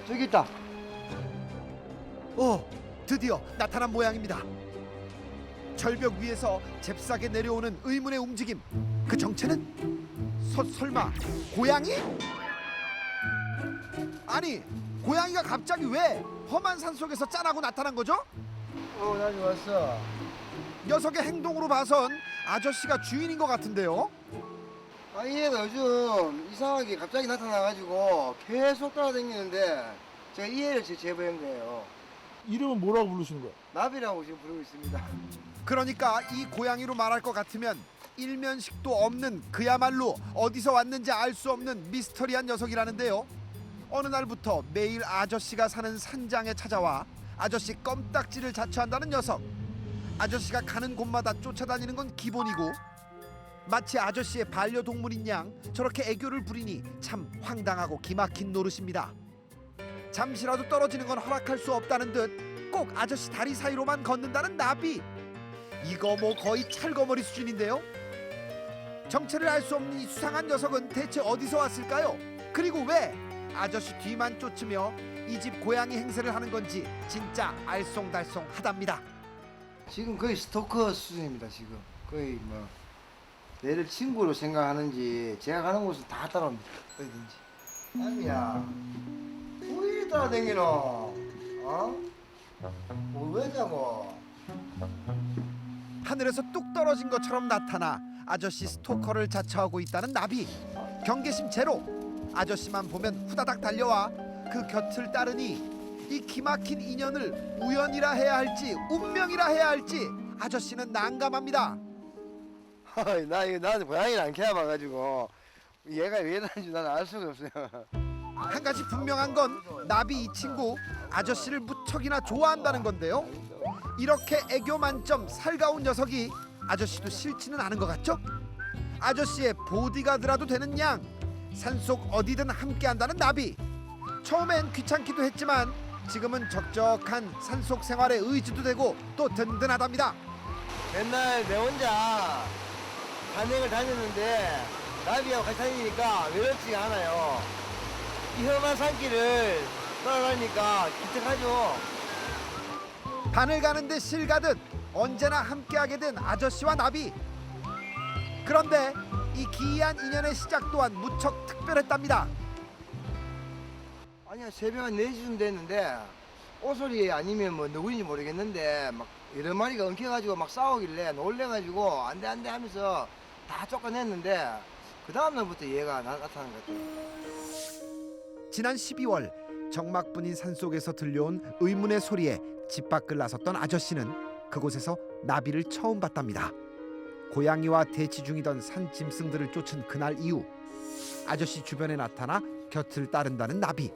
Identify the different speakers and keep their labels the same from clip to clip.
Speaker 1: 저기 있다.
Speaker 2: 드디어 나타난 모양입니다. 절벽 위에서 잽싸게 내려오는 의문의 움직임. 그 정체는 설마 고양이? 아니, 고양이가 갑자기 왜 험한 산속에서 짠하고 나타난 거죠?
Speaker 1: 나 지금 왔어.
Speaker 2: 녀석의 행동으로 봐선 아저씨가 주인인 것 같은데요.
Speaker 1: 얘가 요즘 이상하게 갑자기 나타나가지고 계속 따라다니는데 제가 이 애를 제보한 거예요.
Speaker 3: 이름은 뭐라고 부르시는 거예요?
Speaker 1: 나비라고 지금 부르고 있습니다.
Speaker 2: 그러니까 이 고양이로 말할 것 같으면 일면식도 없는 그야말로 어디서 왔는지 알 수 없는 미스터리한 녀석이라는데요. 어느 날부터 매일 아저씨가 사는 산장에 찾아와 아저씨 껌딱지를 자처한다는 녀석. 아저씨가 가는 곳마다 쫓아다니는 건 기본이고 마치 아저씨의 반려동물인 양 저렇게 애교를 부리니 참 황당하고 기막힌 노릇입니다. 잠시라도 떨어지는 건 허락할 수 없다는 듯 꼭 아저씨 다리 사이로만 걷는다는 나비. 이거 뭐 거의 찰거머리 수준인데요. 정체를 알 수 없는 이 수상한 녀석은 대체 어디서 왔을까요? 그리고 왜 아저씨 뒤만 쫓으며 이 집 고양이 행세를 하는 건지 진짜 알쏭달쏭하답니다.
Speaker 1: 지금 거의 스토커 수준입니다. 지금 거의 뭐 내를 친구로 생각하는지 제가 가는 곳은 다 따라옵니다. 어디든지. 나비야, 왜 따라다니노? 왜 자고?
Speaker 2: 하늘에서 뚝 떨어진 것처럼 나타나 아저씨 스토커를 자처하고 있다는 나비. 경계심 제로. 아저씨만 보면 후다닥 달려와 그 곁을 따르니 이 기막힌 인연을 우연이라 해야 할지 운명이라 해야 할지 아저씨는 난감합니다.
Speaker 1: 나한테 고양이를 안 키워봐가지고 얘가 왜 이러는지 나는 알 수가 없어요.
Speaker 2: 한 가지 분명한 건 나비 이 친구 아저씨를 무척이나 좋아한다는 건데요. 이렇게 애교 만점 살가운 녀석이 아저씨도 싫지는 않은 것 같죠? 아저씨의 보디가드라도 되는 양. 산속 어디든 함께한다는 나비. 처음엔 귀찮기도 했지만 지금은 적적한 산속 생활의 의지도 되고 또 든든하답니다.
Speaker 1: 맨날 내 혼자 산행을 다녔는데 나비하고 같이 다니니까 외롭지가 않아요. 이 험한 산길을 따라다니니까 기특하죠.
Speaker 2: 바늘 가는데 실 가듯 언제나 함께하게 된 아저씨와 나비. 그런데 이 기이한 인연의 시작 또한 무척 특별했답니다.
Speaker 1: 아니야, 새벽 한 4시쯤 됐는데 오소리 아니면 뭐 누구인지 모르겠는데 막 여러 마리가 엉켜가지고 막 싸우길래 놀래가지고 안돼 하면서 다 쫓아냈는데 그 다음날부터 얘가 나타난 것 같아요.
Speaker 2: 지난 12월 정막분인 산속에서 들려온 의문의 소리에 집 밖을 나섰던 아저씨는 그곳에서 나비를 처음 봤답니다. 고양이와 대치 중이던 산 짐승들을 쫓은 그날 이후 아저씨 주변에 나타나 곁을 따른다는 나비.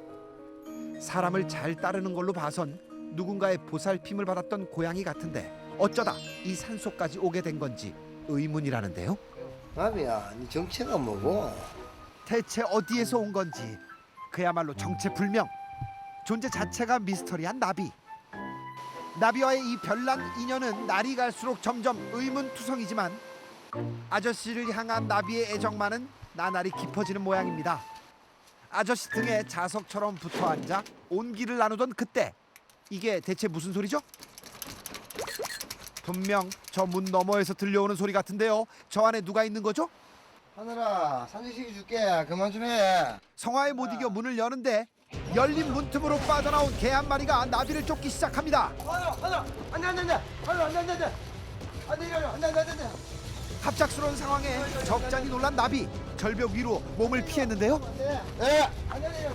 Speaker 2: 사람을 잘 따르는 걸로 봐선 누군가의 보살핌을 받았던 고양이 같은데 어쩌다 이 산속까지 오게 된 건지 의문이라는데요.
Speaker 1: 나비야, 네 정체가 뭐고?
Speaker 2: 대체 어디에서 온 건지 그야말로 정체불명. 존재 자체가 미스터리한 나비. 나비와의 이 별난 인연은 날이 갈수록 점점 의문투성이지만 아저씨를 향한 나비의 애정만은 나날이 깊어지는 모양입니다. 아저씨 등에 자석처럼 붙어앉아 온기를 나누던 그때 이게 대체 무슨 소리죠? 분명 저 문 너머에서 들려오는 소리 같은데요. 저 안에 누가 있는 거죠?
Speaker 1: 하늘아, 산지시켜 줄게. 그만 좀 해.
Speaker 2: 성화에 못 이겨 문을 여는데 열린 문틈으로 빠져나온 개 한 마리가 나비를 쫓기 시작합니다.
Speaker 1: 하늘아, 안돼. 하늘아, 안돼.
Speaker 2: 갑작스러운 상황에 적잖이 놀란 나비. 절벽 위로 몸을 피했는데요.
Speaker 1: 안돼.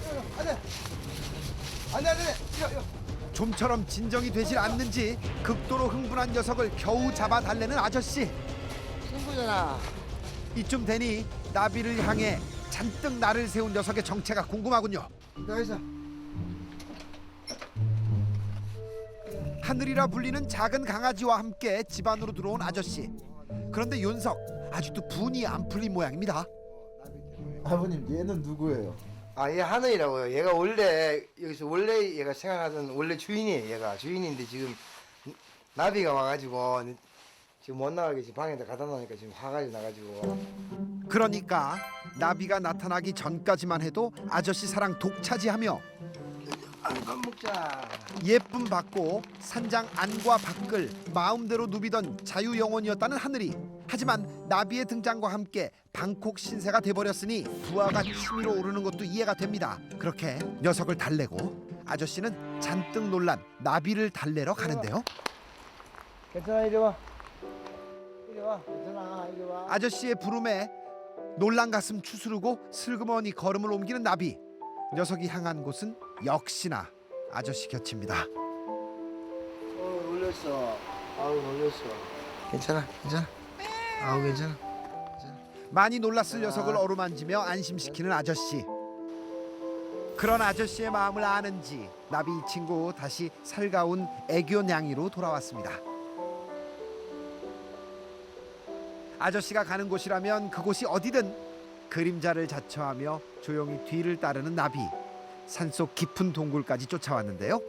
Speaker 2: 좀처럼 진정이 되질 않는지 극도로 흥분한 녀석을 겨우 잡아 달래는 아저씨.
Speaker 1: 친구잖아.
Speaker 2: 이쯤 되니 나비를 향해 잔뜩 날을 세운 녀석의 정체가 궁금하군요.
Speaker 1: 너 있어.
Speaker 2: 하늘이라 불리는 작은 강아지와 함께 집 안으로 들어온 아저씨. 그런데 윤석 아직도 분이 안 풀린 모양입니다.
Speaker 3: 아버님 얘는 누구예요?
Speaker 1: 얘 하늘이라고요. 얘가 원래 여기서 원래 얘가 생활하던 원래 주인이에요. 얘가 주인인데 지금 나비가 와가지고 지금 못 나가게 지금 방에다 갖다 놓으니까 지금 화가 나가지고.
Speaker 2: 그러니까 나비가 나타나기 전까지만 해도 아저씨 사랑 독차지하며
Speaker 1: 밥 먹자.
Speaker 2: 예쁨 받고 산장 안과 밖을 마음대로 누비던 자유 영혼이었다는 하늘이. 하지만 나비의 등장과 함께 방콕 신세가 돼버렸으니 부하가 치밀어 오르는 것도 이해가 됩니다. 그렇게 녀석을 달래고 아저씨는 잔뜩 놀란 나비를 달래러 가는데요.
Speaker 1: 괜찮아, 이리 와. 이리 와. 괜찮아, 이리 와.
Speaker 2: 아저씨의 부름에 놀란 가슴 추스르고 슬그머니 걸음을 옮기는 나비. 녀석이 향한 곳은 역시나 아저씨 곁입니다.
Speaker 1: 놀랬어. 아우, 놀랬어. 괜찮아, 괜찮아. 아우, 괜찮아.
Speaker 2: 많이 놀랐을 녀석을 어루만지며 안심시키는 아저씨. 그런 아저씨의 마음을 아는지 나비 이 친구 다시 살가운 애교 냥이로 돌아왔습니다. 아저씨가 가는 곳이라면 그곳이 어디든 그림자를 자처하며 조용히 뒤를 따르는 나비. 산속 깊은 동굴까지 쫓아왔는데요.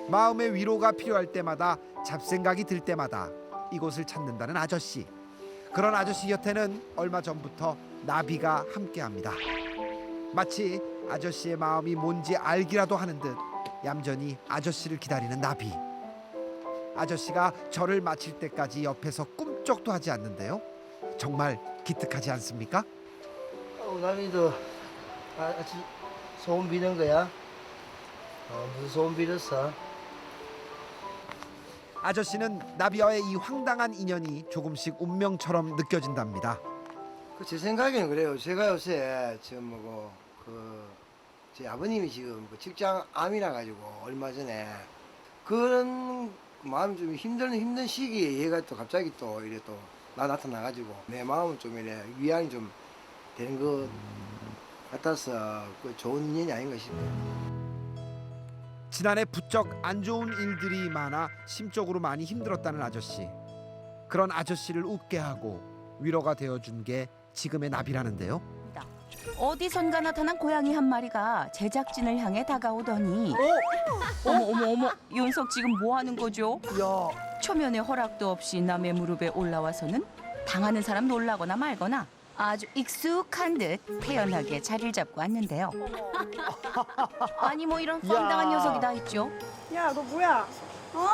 Speaker 2: 마음의 위로가 필요할 때마다 잡생각이 들 때마다 이곳을 찾는다는 아저씨. 그런 아저씨 곁에는 얼마 전부터 나비가 함께합니다. 마치 아저씨의 마음이 뭔지 알기라도 하는 듯 얌전히 아저씨를 기다리는 나비. 아저씨가 절을 마칠 때까지 옆에서 꿈쩍도 하지 않는데요. 정말 기특하지 않습니까?
Speaker 1: 나비도 소원 비는 거야? 무슨 소원 빌었어?
Speaker 2: 아저씨는 나비와의 이 황당한 인연이 조금씩 운명처럼 느껴진답니다.
Speaker 1: 제 생각에는 그래요. 제가 요새 지금 제 아버님이 지금 직장 암이라 가지고 얼마 전에 그런 마음이 좀 힘든 시기에 얘가 또 갑자기 또 이래 또 나타나 가지고 내 마음은 좀 이래 위안이 좀 되는 것 같아서 좋은 인연이 아닌가 싶어요.
Speaker 2: 지난해 부쩍 안 좋은 일들이 많아 심적으로 많이 힘들었다는 아저씨. 그런 아저씨를 웃게 하고 위로가 되어준 게 지금의 나비라는데요.
Speaker 4: 어디선가 나타난 고양이 한 마리가 제작진을 향해 다가오더니 어머 윤석 지금 뭐 하는 거죠? 초면에 허락도 없이 남의 무릎에 올라와서는 당하는 사람 놀라거나 말거나 아주 익숙한 듯 태연하게 자리를 잡고 왔는데요. 아니 뭐 이런 황당한 녀석이 다 있죠.
Speaker 5: 야, 너 뭐야?
Speaker 4: 어?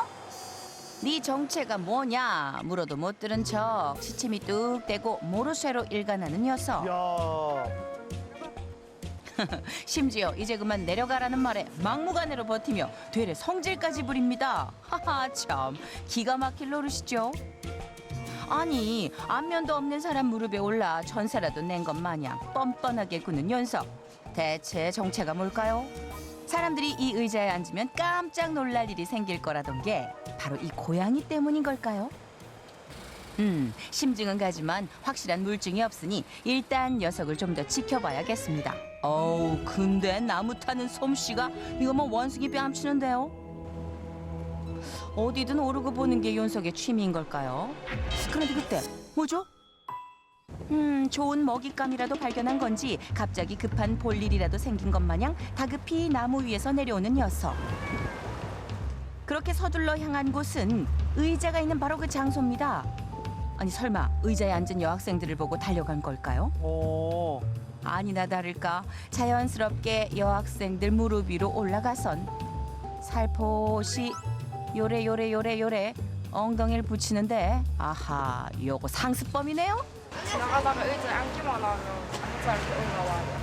Speaker 4: 네 정체가 뭐냐 물어도 못 들은 척 시침이 뚝 떼고 모르쇠로 일관하는 녀석. 심지어 이제 그만 내려가라는 말에 막무가내로 버티며 되레 성질까지 부립니다. 하하 참 기가 막힐 노릇이죠. 아니 안면도 없는 사람 무릎에 올라 전세라도 낸 것 마냥 뻔뻔하게 구는 녀석. 대체 정체가 뭘까요? 사람들이 이 의자에 앉으면 깜짝 놀랄 일이 생길 거라던 게 바로 이 고양이 때문인 걸까요? 심증은 가지만 확실한 물증이 없으니 일단 녀석을 좀 더 지켜봐야겠습니다. 어우 근데 나무 타는 솜씨가 이거 뭐 원숭이 뺨치는데요? 어디든 오르고 보는 게 윤석의 취미인 걸까요? 그런데 그때 뭐죠? 좋은 먹잇감이라도 발견한 건지 갑자기 급한 볼 일이라도 생긴 것 마냥 다급히 나무 위에서 내려오는 녀석. 그렇게 서둘러 향한 곳은 의자가 있는 바로 그 장소입니다. 아니 설마 의자에 앉은 여학생들을 보고 달려간 걸까요? 아니나 다를까 자연스럽게 여학생들 무릎 위로 올라가선 살포시 요래 엉덩이를 붙이는데 아하 요거 상습범이네요.
Speaker 5: 지나가다가 의자에 앉기만 하면 잠잘 올라와요.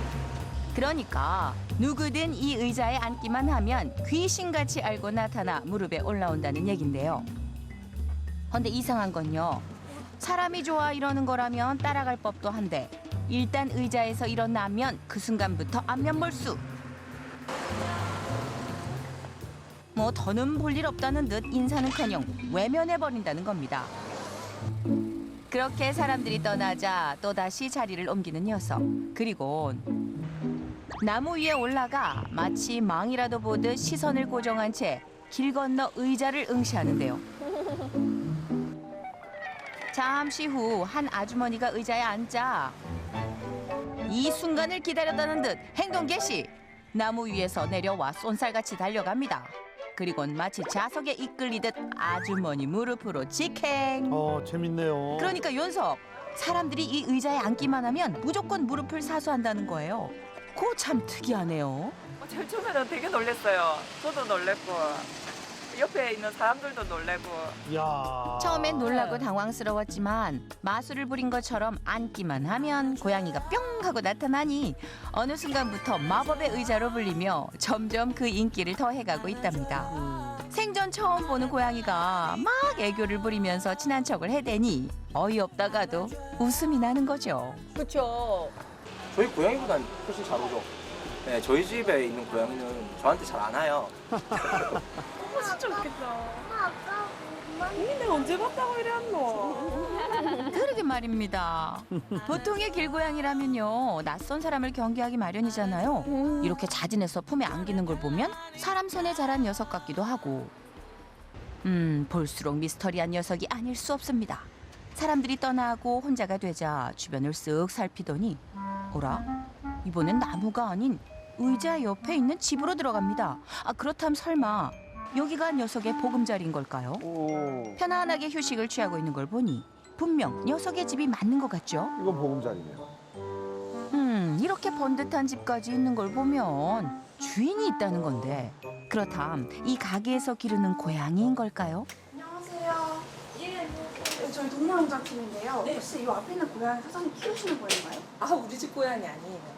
Speaker 4: 그러니까 누구든 이 의자에 앉기만 하면 귀신같이 알고 나타나 무릎에 올라온다는 얘긴데요. 근데 이상한 건요. 사람이 좋아 이러는 거라면 따라갈 법도 한데 일단 의자에서 일어나면 그 순간부터 안면 몰수. 뭐 더는 볼 일 없다는 듯 인사는커녕 외면해버린다는 겁니다. 그렇게 사람들이 떠나자 또다시 자리를 옮기는 녀석. 그리고 나무 위에 올라가 마치 망이라도 보듯 시선을 고정한 채 길 건너 의자를 응시하는데요. 잠시 후 한 아주머니가 의자에 앉자 이 순간을 기다렸다는 듯 행동 개시. 나무 위에서 내려와 쏜살같이 달려갑니다. 그리곤 마치 자석에 이끌리듯 아주머니 무릎으로 직행.
Speaker 3: 재밌네요.
Speaker 4: 그러니까 윤석, 사람들이 이 의자에 앉기만 하면 무조건 무릎을 사수한다는 거예요. 그 참 특이하네요.
Speaker 5: 제일 처음에는 되게 놀랐어요. 저도 놀랬고 옆에 있는 사람들도 놀래고.
Speaker 3: 야.
Speaker 4: 처음엔 놀라고 당황스러웠지만 마술을 부린 것처럼 앉기만 하면 고양이가 뿅 하고 나타나니 어느 순간부터 마법의 의자로 불리며 점점 그 인기를 더해가고 있답니다. 생전 처음 보는 고양이가 막 애교를 부리면서 친한 척을 해대니 어이없다가도 웃음이 나는 거죠.
Speaker 6: 그렇죠.
Speaker 7: 저희 고양이보단 훨씬 잘 오죠. 네, 저희 집에 있는 고양이는 저한테 잘 안 와요.
Speaker 5: 진짜 웃겠다. 내가 언제 봤다고 이랬노?
Speaker 4: 그러게 말입니다. 보통의 길고양이라면요 낯선 사람을 경계하기 마련이잖아요. 이렇게 자진해서 품에 안기는 걸 보면 사람 손에 자란 녀석 같기도 하고 볼수록 미스터리한 녀석이 아닐 수 없습니다. 사람들이 떠나고 혼자가 되자 주변을 쓱 살피더니 어라? 이번엔 나무가 아닌 의자 옆에 있는 집으로 들어갑니다. 아 그렇다면 설마 여기가 녀석의 보금자리인 걸까요? 편안하게 휴식을 취하고 있는 걸 보니 분명 녀석의 집이 맞는 것 같죠?
Speaker 3: 이건 보금자리네요.
Speaker 4: 이렇게 번듯한 집까지 있는 걸 보면 주인이 있다는 건데 그렇담 이 가게에서 기르는 고양이인 걸까요?
Speaker 8: 안녕하세요. 예, 저희 동물원장팀인데요. 혹시 이 앞에 있는 고양이 사장님 키우시는 거인가요?
Speaker 6: 아, 우리 집 고양이 아니에요.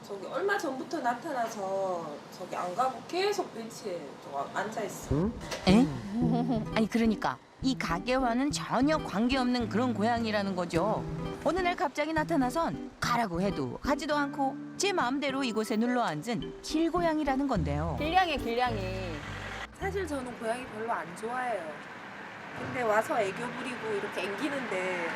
Speaker 6: 저기 얼마 전부터 나타나서 저기 안 가고 계속 벤치에 앉아 있어.
Speaker 4: 에? 아니 그러니까 이 가게와는 전혀 관계없는 그런 고양이라는 거죠. 어느 날 갑자기 나타나선 가라고 해도 가지도 않고 제 마음대로 이곳에 눌러앉은 길고양이라는 건데요.
Speaker 6: 길냥이, 길냥이. 사실 저는 고양이 별로 안 좋아해요. 근데 와서 애교 부리고 이렇게 앵기는데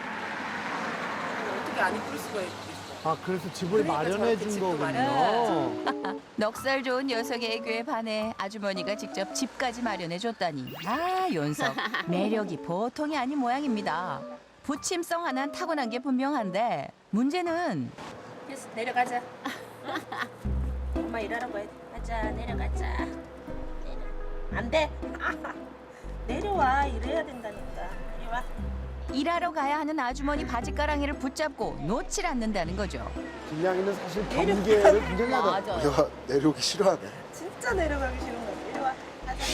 Speaker 6: 어떻게 안 이쁠 수가 있겠어.
Speaker 3: 아 그래서 집을
Speaker 6: 그러니까
Speaker 3: 마련해
Speaker 6: 저렇게
Speaker 3: 준
Speaker 6: 집도
Speaker 3: 거군요.
Speaker 4: 넉살 좋은 녀석의 애교에 반해 아주머니가 직접 집까지 마련해 줬다니 아 연석 매력이 보통이 아닌 모양입니다. 부침성 하나는 타고난 게 분명한데 문제는
Speaker 6: 됐어, 내려가자. 엄마 일하라고 해. 가자, 내려가자. 안 돼. 내려와, 이래야 된다니까. 이리 와.
Speaker 4: 일하러 가야 하는 아주머니 바지가랑이를 붙잡고 놓질 않는다는 거죠.
Speaker 3: 길냥이는 사실 경계를 굉장히 하다.
Speaker 9: 내가 내려오기 싫어하네.
Speaker 6: 진짜 내려가기 싫은 거야. 이리 와. 가자.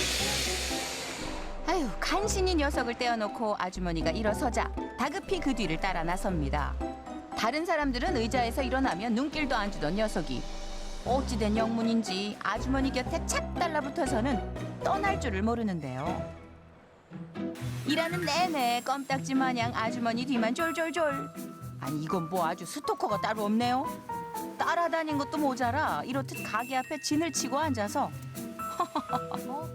Speaker 4: 아유 간신히 녀석을 떼어놓고 아주머니가 일어서자 다급히 그 뒤를 따라 나섭니다. 다른 사람들은 의자에서 일어나면 눈길도 안 주던 녀석이 어찌된 영문인지 아주머니 곁에 착 달라붙어서는 떠날 줄을 모르는데요. 일하는 내내 껌딱지 마냥 아주머니 뒤만 졸졸졸. 아니 이건 뭐 아주 스토커가 따로 없네요. 따라다닌 것도 모자라 이렇듯 가게 앞에 진을 치고 앉아서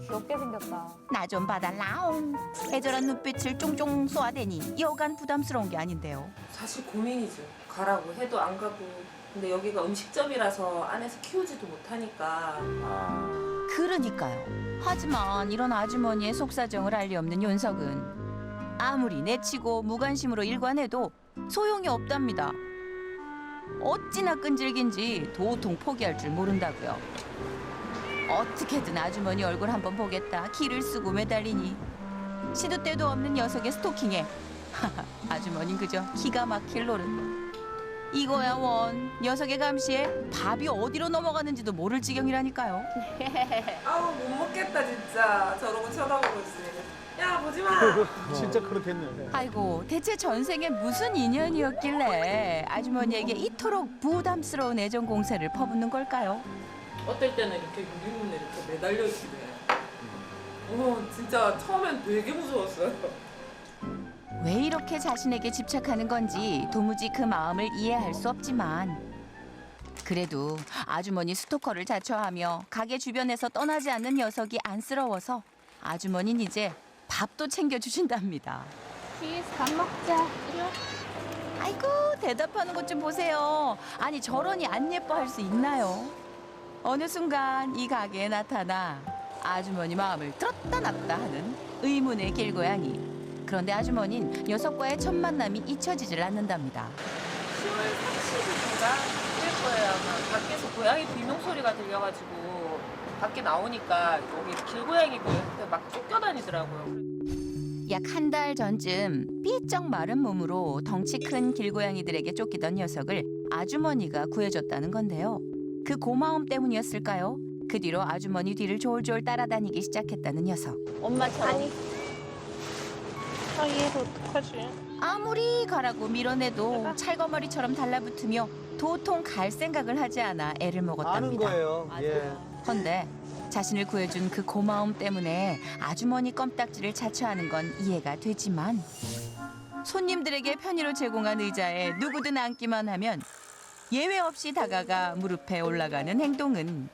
Speaker 5: 귀엽게 생겼다.
Speaker 4: 나 좀 봐달라옹. 애절한 눈빛을 쫑쫑 쏘아대니 여간 부담스러운 게 아닌데요.
Speaker 6: 사실 고민이죠. 가라고 해도 안 가고. 근데 여기가 음식점이라서 안에서 키우지도 못하니까.
Speaker 4: 그러니까요. 하지만 이런 아주머니의 속사정을 알 리 없는 윤석은 아무리 내치고 무관심으로 일관해도 소용이 없답니다. 어찌나 끈질긴지 도통 포기할 줄 모른다고요. 어떻게든 아주머니 얼굴 한번 보겠다 기를 쓰고 매달리니 시도 때도 없는 녀석의 스토킹에 아주머니는 그저 기가 막힐 노릇. 이거야 원 녀석의 감시에 밥이 어디로 넘어가는지도 모를 지경이라니까요.
Speaker 6: 아우 못 먹겠다 진짜. 저러고 쳐다보고 있으면. 야 보지 마.
Speaker 3: 진짜 그렇겠네.
Speaker 4: 아이고 대체 전생에 무슨 인연이었길래 아주머니에게 이토록 부담스러운 애정 공세를 퍼붓는 걸까요?
Speaker 6: 어떨 때는 이렇게 유리문에 이렇게 매달려 있으면. 진짜 처음엔 되게 무서웠어요.
Speaker 4: 왜 이렇게 자신에게 집착하는 건지 도무지 그 마음을 이해할 수 없지만 그래도 아주머니 스토커를 자처하며 가게 주변에서 떠나지 않는 녀석이 안쓰러워서 아주머니는 이제 밥도 챙겨주신답니다.
Speaker 5: 뒤에서 밥 먹자. 이리 와.
Speaker 4: 아이고 대답하는 것 좀 보세요. 아니 저러니 안 예뻐할 수 있나요? 어느 순간 이 가게에 나타나 아주머니 마음을 들었다 놨다 하는 의문의 길고양이. 그런데 아주머니는 녀석과의 첫 만남이 잊혀지질 않는답니다.
Speaker 6: 10월 30일인가 될 거예요 아마. 밖에서 고양이 비명소리가 들려가지고 밖에 나오니까 여기 길고양이들 막 쫓겨다니더라고요.
Speaker 4: 약 한 달 전쯤 삐쩍 마른 몸으로 덩치 큰 길고양이들에게 쫓기던 녀석을 아주머니가 구해줬다는 건데요. 그 고마움 때문이었을까요? 그 뒤로 아주머니 뒤를 졸졸 따라다니기 시작했다는 녀석.
Speaker 6: 엄마처럼.
Speaker 4: 아무리 가라고 밀어내도 찰거머리처럼 달라붙으며 도통 갈 생각을 하지 않아 애를
Speaker 3: 아는
Speaker 4: 먹었답니다.
Speaker 3: 거예요. 예.
Speaker 4: 헌데 자신을 구해준 그 고마움 때문에 아주머니 껌딱지를 자처하는 건 이해가 되지만 손님들에게 편의로 제공한 의자에 누구든 앉기만 하면 예외 없이 다가가 무릎에 올라가는 행동은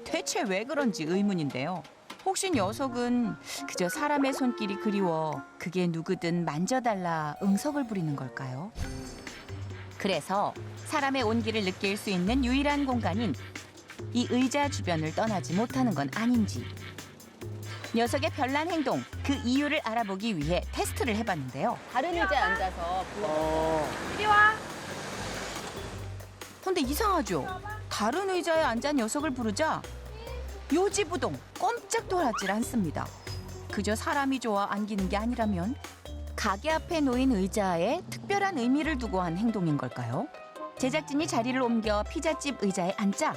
Speaker 4: 대체 왜 그런지 의문인데요. 혹시 녀석은 그저 사람의 손길이 그리워 그게 누구든 만져달라 응석을 부리는 걸까요? 그래서 사람의 온기를 느낄 수 있는 유일한 공간인 이 의자 주변을 떠나지 못하는 건 아닌지 녀석의 별난 행동, 그 이유를 알아보기 위해 테스트를 해봤는데요.
Speaker 6: 다른 의자에 앉아서
Speaker 5: 이리 와.
Speaker 4: 근데 이상하죠? 다른 의자에 앉아 녀석을 부르자 요지부동 꼼짝도 하질 않습니다. 그저 사람이 좋아 안기는 게 아니라면 가게 앞에 놓인 의자에 특별한 의미를 두고 한 행동인 걸까요? 제작진이 자리를 옮겨 피자집 의자에 앉자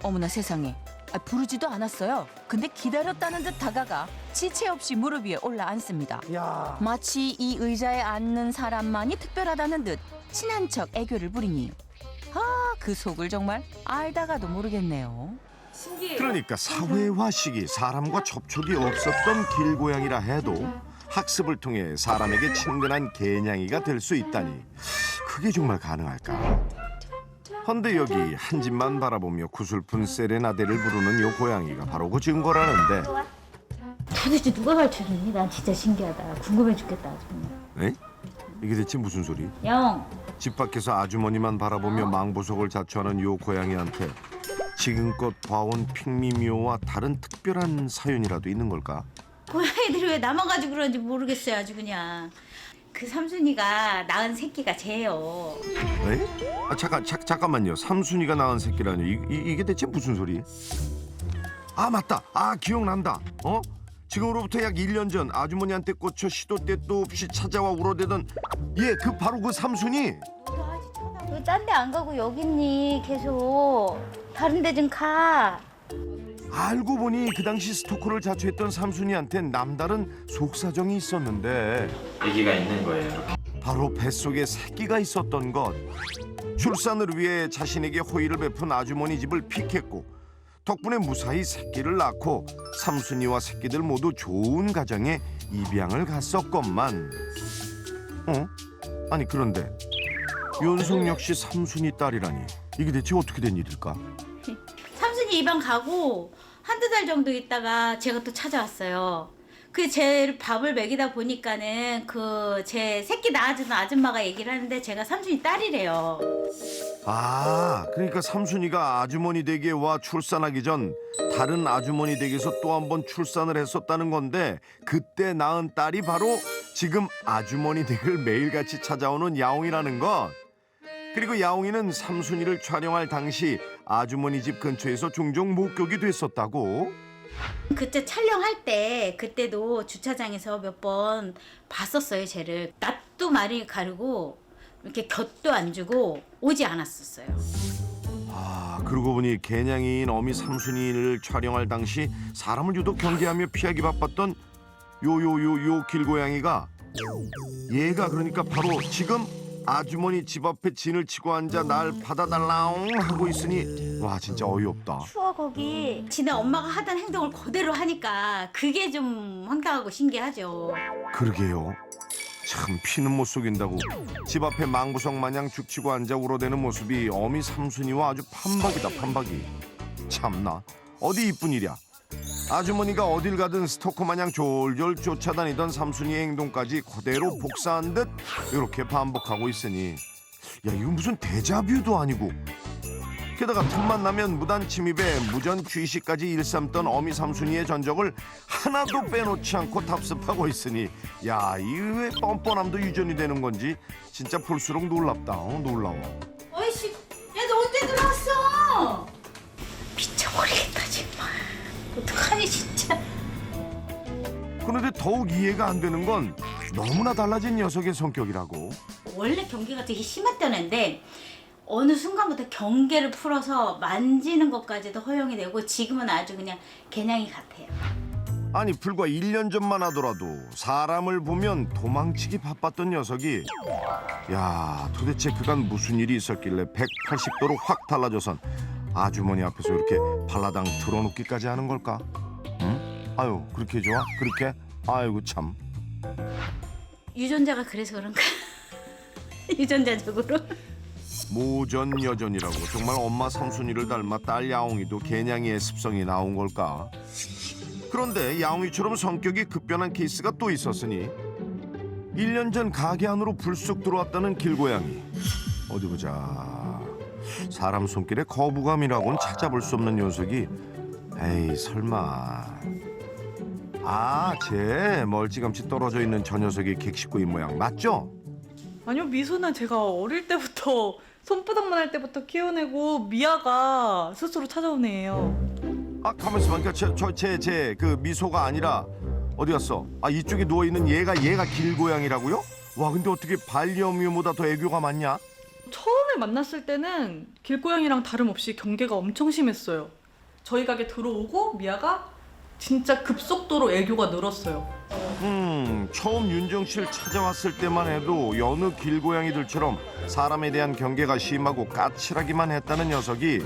Speaker 4: 어머나 세상에, 부르지도 않았어요. 근데 기다렸다는 듯 다가가 지체 없이 무릎 위에 올라앉습니다.
Speaker 3: 야.
Speaker 4: 마치 이 의자에 앉는 사람만이 특별하다는 듯 친한 척 애교를 부리니 그 속을 정말 알다가도 모르겠네요.
Speaker 6: 신기해요.
Speaker 2: 그러니까 사회화 시기 사람과 접촉이 없었던 길고양이라 해도 학습을 통해 사람에게 친근한 개냥이가 될 수 있다니 그게 정말 가능할까? 헌데 여기 한 집만 바라보며 구슬픈 세레나데를 부르는 요 고양이가 바로 그 증거라는데.
Speaker 9: 도대체 누가 가르쳐줬니? 난 진짜 신기하다. 궁금해 죽겠다. 정말.
Speaker 2: 에? 이게 대체 무슨 소리?
Speaker 9: 영,
Speaker 2: 집 밖에서 아주머니만 바라보며 망보석을 자처하는 요 고양이한테 지금껏 봐온 핑미묘와 다른 특별한 사연이라도 있는 걸까?
Speaker 9: 고양이들이 왜 나만 가지고 그러는지 모르겠어요. 아주 그냥. 그 삼순이가 낳은 새끼가 쟤예요.
Speaker 2: 에? 잠깐만요. 삼순이가 낳은 새끼라뇨. 이게 대체 무슨 소리? 아 맞다. 기억난다. 지금으로부터 약 1년 전 아주머니한테 꽂혀 시도 때도 없이 찾아와 울어대던 그 바로 그 삼순이.
Speaker 9: 왜 딴 데 안 가고 여기 있니? 계속. 다른 데 좀 가.
Speaker 2: 알고 보니 그 당시 스토커를 자처했던 삼순이한텐 남다른 속사정이 있었는데
Speaker 10: 아기가 있는 거예요.
Speaker 2: 바로 뱃속에 새끼가 있었던 것. 출산을 위해 자신에게 호의를 베푼 아주머니 집을 픽했고 덕분에 무사히 새끼를 낳고 삼순이와 새끼들 모두 좋은 가정에 입양을 갔었건만 아니 그런데 윤숙 역시 삼순이 딸이라니 이게 대체 어떻게 된 일일까?
Speaker 9: 삼순이 입양 가고 한두 달 정도 있다가 제가 또 찾아왔어요. 그 제 밥을 먹이다 보니까는 그 제 새끼 낳아주는 아줌마가 얘기를 하는데 제가 삼순이 딸이래요.
Speaker 2: 그러니까 삼순이가 아주머니 댁에 와 출산하기 전 다른 아주머니 댁에서 또 한 번 출산을 했었다는 건데 그때 낳은 딸이 바로 지금 아주머니 댁을 매일같이 찾아오는 야옹이라는 것. 그리고 야옹이는 삼순이를 촬영할 당시 아주머니 집 근처에서 종종 목격이 됐었다고.
Speaker 9: 그때 촬영할 때 그때도 주차장에서 몇 번 봤었어요. 쟤를 낯도 많이 가르고 이렇게 곁도 안 주고 오지 않았었어요.
Speaker 2: 그러고 보니 개냥이인 어미 삼순이를 촬영할 당시 사람을 유독 경계하며 피하기 바빴던 요 길고양이가 얘가 그러니까 바로 지금 아주머니 집 앞에 진을 치고 앉아 날 받아달라옹 하고 있으니 와 진짜 어이없다.
Speaker 9: 추워 거기. 지네 엄마가 하던 행동을 그대로 하니까 그게 좀 황당하고 신기하죠.
Speaker 2: 그러게요. 참 피는 못 속인다고 집 앞에 망부석 마냥 죽치고 앉아 울어대는 모습이 어미 삼순이와 아주 판박이다 판박이. 참나 어디 이쁜 일이야. 아주머니가 어딜 가든 스토커 마냥 졸졸 쫓아다니던 삼순이의 행동까지 그대로 복사한 듯 이렇게 반복하고 있으니 야 이거 무슨 데자뷰도 아니고 게다가 틈만 나면 무단 침입에 무전 취시까지 일삼던 어미 삼순이의 전적을 하나도 빼놓지 않고 답습하고 있으니 야 이 왜 뻔뻔함도 유전이 되는 건지 진짜 볼수록 놀랍다. 놀라워.
Speaker 9: 어이씨, 야 너 언제 들어왔어? 미쳐버리겠다 정말. 어떡하니 진짜.
Speaker 2: 그런데 더욱 이해가 안 되는 건 너무나 달라진 녀석의 성격이라고.
Speaker 9: 원래 경계가 되게 심했던 애인데 어느 순간부터 경계를 풀어서 만지는 것까지도 허용이 되고 지금은 아주 그냥 개냥이 같아요.
Speaker 10: 아니 불과 1년 전만 하더라도 사람을 보면 도망치기 바빴던 녀석이 야 도대체 그간 무슨 일이 있었길래 180도로 확 달라져선 아주머니 앞에서 이렇게 발라당 틀어놓기까지 하는 걸까? 응? 아유 그렇게 좋아? 그렇게? 아이고 참.
Speaker 9: 유전자가 그래서 그런가? 유전자적으로?
Speaker 10: 모전여전이라고 정말 엄마 삼순이를 닮아 딸 야옹이도 개냥이의 습성이 나온 걸까? 그런데 야옹이처럼 성격이 급변한 케이스가 또 있었으니 1년 전 가게 안으로 불쑥 들어왔다는 길고양이. 어디 보자. 사람 손길에 거부감이라고는 찾아볼 수 없는 녀석이 에이 설마. 아, 쟤 멀찌감치 떨어져 있는 저 녀석이 객식구인 모양 맞죠?
Speaker 11: 아니요, 미소는 제가 어릴 때부터 손바닥만 할 때부터 키워내고 미아가 스스로 찾아온 애예요.
Speaker 10: 아 가만 있어봐. 그러니까 그 미소가 아니라 어디 갔어? 아 이쪽에 누워 있는 얘가 길고양이라고요? 와 근데 어떻게 반려묘보다 더 애교가 많냐?
Speaker 11: 처음에 만났을 때는 길고양이랑 다름없이 경계가 엄청 심했어요. 저희 가게 들어오고 미아가 진짜 급속도로 애교가 늘었어요.
Speaker 10: 처음 윤정 씨를 찾아왔을 때만 해도 여느 길고양이들처럼 사람에 대한 경계가 심하고 까칠하기만 했다는 녀석이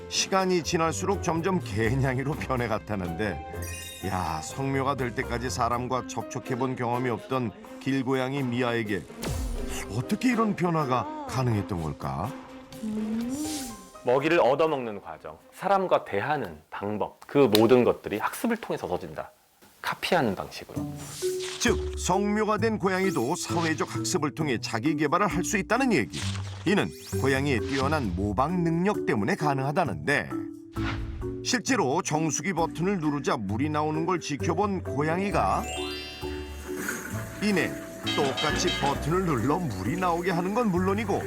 Speaker 10: 시간이 지날수록 점점 개냥이로 변해갔다는데 야 성묘가 될 때까지 사람과 접촉해본 경험이 없던 길고양이 미아에게 어떻게 이런 변화가 가능했던 걸까?
Speaker 12: 먹이를 얻어먹는 과정, 사람과 대하는 방법, 그 모든 것들이 학습을 통해서 얻어진다. 카피하는 방식으로.
Speaker 10: 즉 성묘가 된 고양이도 사회적 학습을 통해 자기 개발을 할 수 있다는 얘기. 이는 고양이의 뛰어난 모방 능력 때문에 가능하다는데 실제로 정수기 버튼을 누르자 물이 나오는 걸 지켜본 고양이가 이내 똑같이 버튼을 눌러 물이 나오게 하는 건 물론이고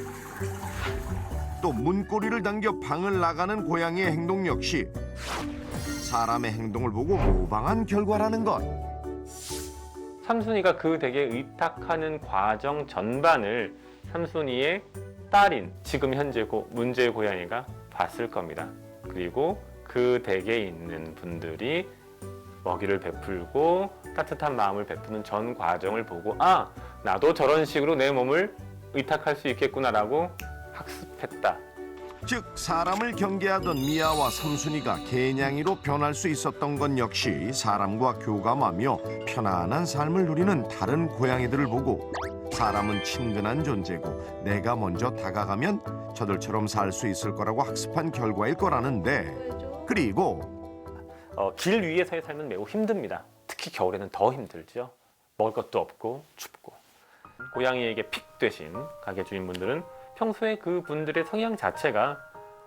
Speaker 10: 또 문고리를 당겨 방을 나가는 고양이의 행동 역시 사람의 행동을 보고 모방한 결과라는 것.
Speaker 12: 삼순이가 그 댁에 의탁하는 과정 전반을 삼순이의 딸인 지금 현재 문제의 고양이가 봤을 겁니다. 그리고 그 댁에 있는 분들이 먹이를 베풀고 따뜻한 마음을 베푸는 전 과정을 보고 아, 나도 저런 식으로 내 몸을 의탁할 수 있겠구나라고 학습했다.
Speaker 10: 즉 사람을 경계하던 미아와 삼순이가 개냥이로 변할 수 있었던 건 역시 사람과 교감하며 편안한 삶을 누리는 다른 고양이들을 보고 사람은 친근한 존재고 내가 먼저 다가가면 저들처럼 살 수 있을 거라고 학습한 결과일 거라는데 그리고
Speaker 12: 길 위에서의 삶은 매우 힘듭니다. 특히 겨울에는 더 힘들죠. 먹을 것도 없고 춥고. 고양이에게 픽 되신 가게 주인분들은 평소에 그 분들의 성향 자체가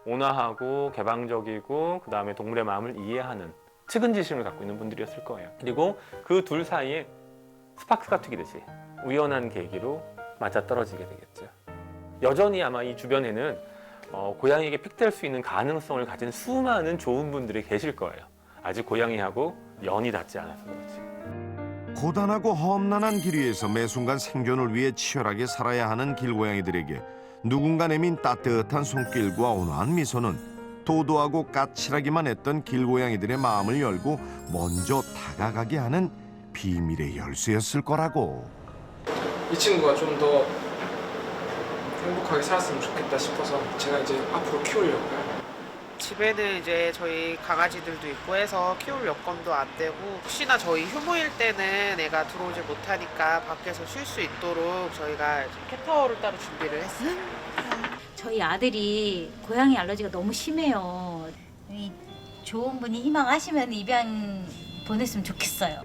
Speaker 12: 온화하고 개방적이고 그 다음에 동물의 마음을 이해하는 측은지심을 갖고 있는 분들이었을 거예요. 그리고 그 둘 사이에 스파크가 튀기듯이 우연한 계기로 맞아떨어지게 되겠죠. 여전히 아마 이 주변에는 고양이에게 픽될 수 있는 가능성을 가진 수많은 좋은 분들이 계실 거예요. 아직 고양이하고 연이 닿지 않아서 그렇지.
Speaker 10: 고단하고 험난한 길 위에서 매 순간 생존을 위해 치열하게 살아야 하는 길고양이들에게 누군가 내민 따뜻한 손길과 온화한 미소는 도도하고 까칠하기만 했던 길고양이들의 마음을 열고 먼저 다가가게 하는 비밀의 열쇠였을 거라고.
Speaker 13: 이 친구가 좀 더 행복하게 살았으면 좋겠다 싶어서 제가 이제 앞으로 키우려고요.
Speaker 6: 집에는 이제 저희 강아지들도 있고 해서 키울 여건도 안 되고 혹시나 저희 휴무일 때는 애가 들어오지 못하니까 밖에서 쉴 수 있도록 저희가 캣타워를 따로 준비를 했어요.
Speaker 9: 저희 아들이 고양이 알러지가 너무 심해요. 이 좋은 분이 희망하시면 입양 보냈으면 좋겠어요.